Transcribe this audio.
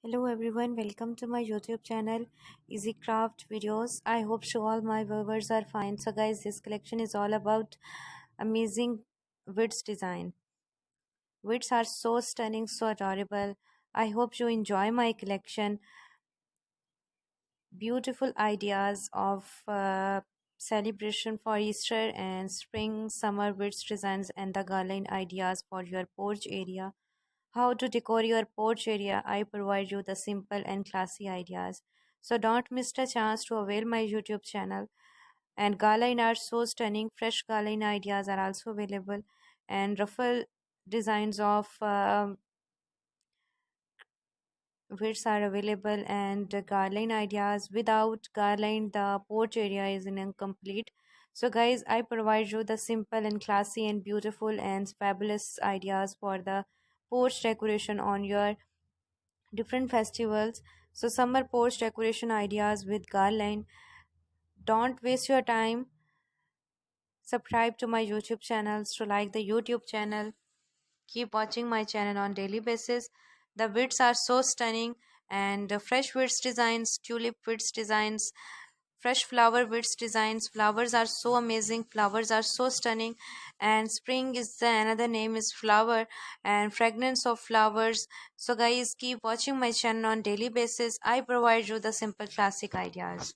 Hello everyone, welcome to my YouTube channel Easy Craft Videos. I hope so all my viewers are fine. So guys, this collection is all about amazing woods design. Woods are so stunning, so adorable. I hope you enjoy my collection. Beautiful ideas of celebration for Easter and spring, summer woods designs and the garland ideas for your porch area. How to decor your porch area. I provide you the simple and classy ideas. So don't miss the chance to avail my YouTube channel. And garland are so stunning. Fresh garland ideas are also available. And ruffle designs of which are available and garland ideas. Without garland, the porch area is incomplete. So guys, I provide you the simple and classy and beautiful and fabulous ideas for the porch decoration on your different festivals. So summer porch decoration ideas with garland. Don't waste your time. Subscribe to my YouTube channels to like the YouTube channel. Keep watching my channel on daily basis. The widths are so stunning and the fresh widths designs, tulip widths designs, fresh flower widths designs. Flowers are so amazing. Flowers are so stunning, and spring is the another name is flower and fragrance of flowers. So guys, keep watching my channel on daily basis. I provide you the simple classic ideas.